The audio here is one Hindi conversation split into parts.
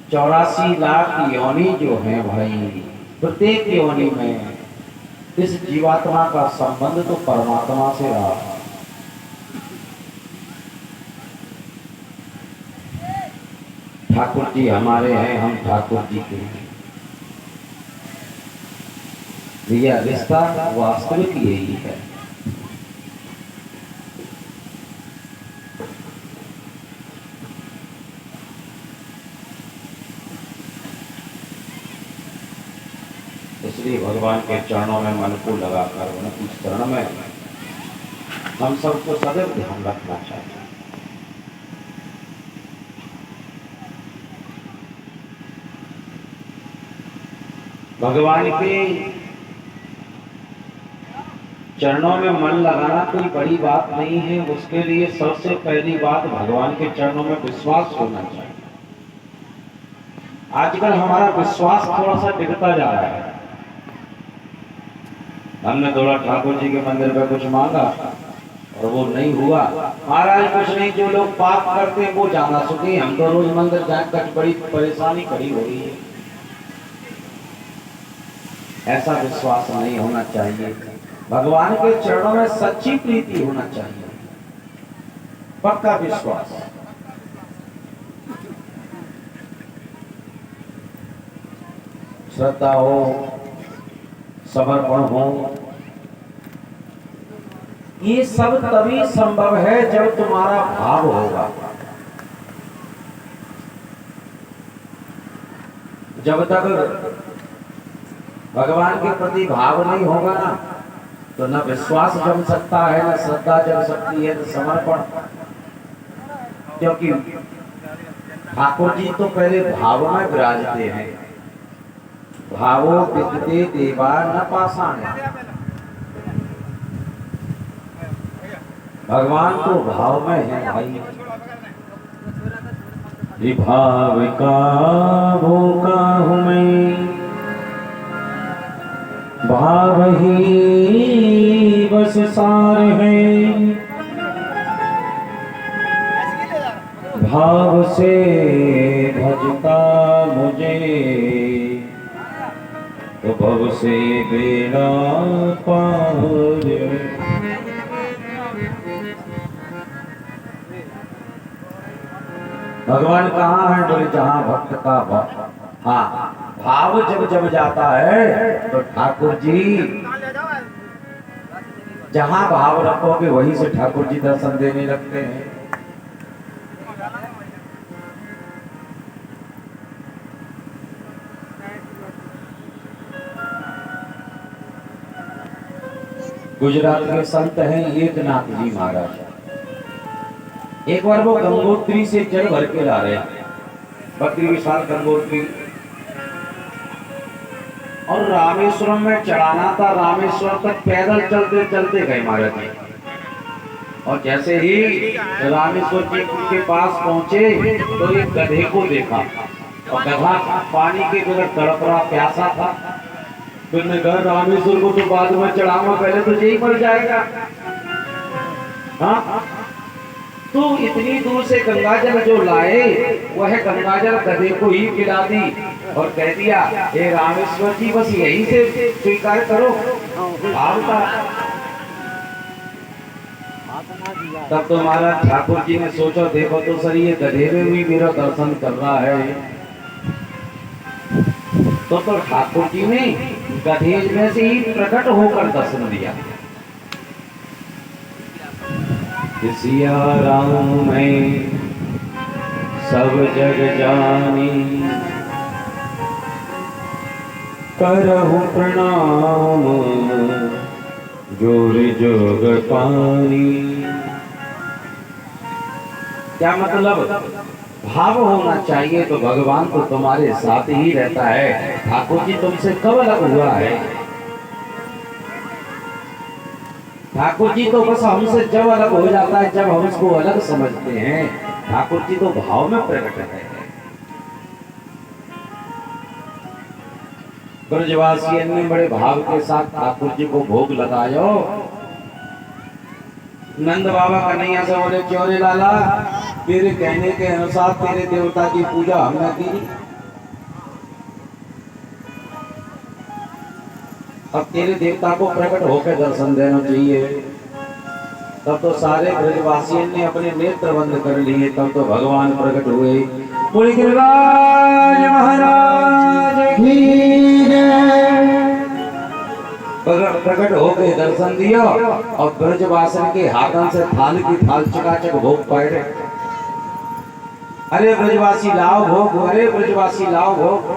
84 लाख योनि जो है भाई, प्रत्येक योनि में इस जीवात्मा का संबंध तो परमात्मा से रहा। ठाकुर जी हमारे हैं, हम ठाकुर जी के हैं। यह रिश्ता वास्तविक यही है। इसलिए भगवान के चरणों में मन को लगाकर उनकी चरण में हम सबको सदैव ध्यान रखना चाहिए। भगवान के चरणों में मन लगाना कोई बड़ी बात नहीं है। उसके लिए सबसे पहली बात भगवान के चरणों में विश्वास होना चाहिए। आजकल हमारा विश्वास थोड़ा सा डिगता जा रहा है। हमने थोड़ा ठाकुर जी के मंदिर में कुछ मांगा और वो नहीं हुआ। महाराज कुछ नहीं, जो लोग पाप करते हैं वो ज्यादा सुखी, हम तो रोज मंदिर जाकर बड़ी परेशानी खड़ी हो रही है। ऐसा विश्वास नहीं होना चाहिए। भगवान के चरणों में सच्ची प्रीति होना चाहिए, पक्का विश्वास। श्रद्धा हो, समर्पण हो, ये सब तभी संभव है जब तुम्हारा भाव होगा। जब तक भगवान के प्रति भाव नहीं होगा ना, तो न विश्वास जम सकता है, न श्रद्धा जम सकती है, न समर्पण। क्योंकि ठाकुर जी तो पहले भाव में विराजते हैं। भावो विद्यते देवा न पाषाण। भगवान तो भाव में है भाई। विभाव का भूखा हूँ मैं, भाव ही बस सार है। भाव से भजता मुझे, तो भव से बेड़ा पार। भगवान कहाँ है? बोले जहाँ भक्त का भाव। हाँ, भाव जब जब जाता है तो ठाकुर जी, जहाँ भाव रखोगे वहीं से ठाकुर जी दर्शन देने लगते हैं। गुजरात के संत हैं एकनाथ जी महाराज। एक बार वो गंगोत्री से जल भर के ला रहे, बकरी विशाल गंगोत्री, और रामेश्वरम में चढ़ाना था। रामेश्वरम तक पैदल चलते चलते गए महाराज जी। और जैसे ही रामेश्वर जी के पास पहुंचे तो एक गधे को देखा, और गधा पानी के बगैर तड़प रहा, प्यासा था। फिर ने कहा रामेश्वर को तो बाद में चढ़ाऊंगा, पहले तो यही मर जाएगा। हाँ, तो इतनी दूर से गंगाजल जो लाए वह गंगाजल गधे को ही पिला दी और कह दिया, हे रामेश्वर जी बस यही से स्वीकार करो भाव का। तब तो महाराज ठाकुर जी ने सोचा, देखो तो सर ये गधे में भी मेरा दर्शन कर रहा है। तो ठाकुर जी ने गधे में से ही प्रकट होकर दर्शन दिया। सिया राम में सब जग जानी, करहु प्रणाम जोर जोग पानी। क्या मतलब? भाव होना चाहिए तो भगवान तो तुम्हारे साथ ही रहता है। ठाकुर जी तुमसे कब अलग हुआ है? ठाकुर जी तो बस हमसे जब अलग हो जाता है जब हम उसको अलग समझते हैं। ठाकुर जी तो भाव में प्रकट है। ब्रजवासी ने बड़े भाव के साथ ठाकुर जी को भोग लगायो। नंद बाबा कन्हैया से बोले, क्यों रे लाला, तेरे कहने के अनुसार तेरे देवता की पूजा हमने की, अब तेरे देवता को प्रकट होकर दर्शन देना चाहिए। तब तो सारे ब्रजवासियों ने अपने नेत्र बंद कर लिए, तब तो भगवान प्रकट हुए। बोले गिरिराज महाराज की जय। प्रकट होके दर्शन दिया और ब्रजवासन के हाथों से थाल की थाल चकाचक भोग पाए। अरे ब्रजवासी लाओ भोग, अरे ब्रजवासी लाओ भोग।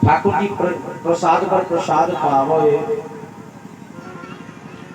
ठाकुर जी प्रसाद पर प्रसाद पावो।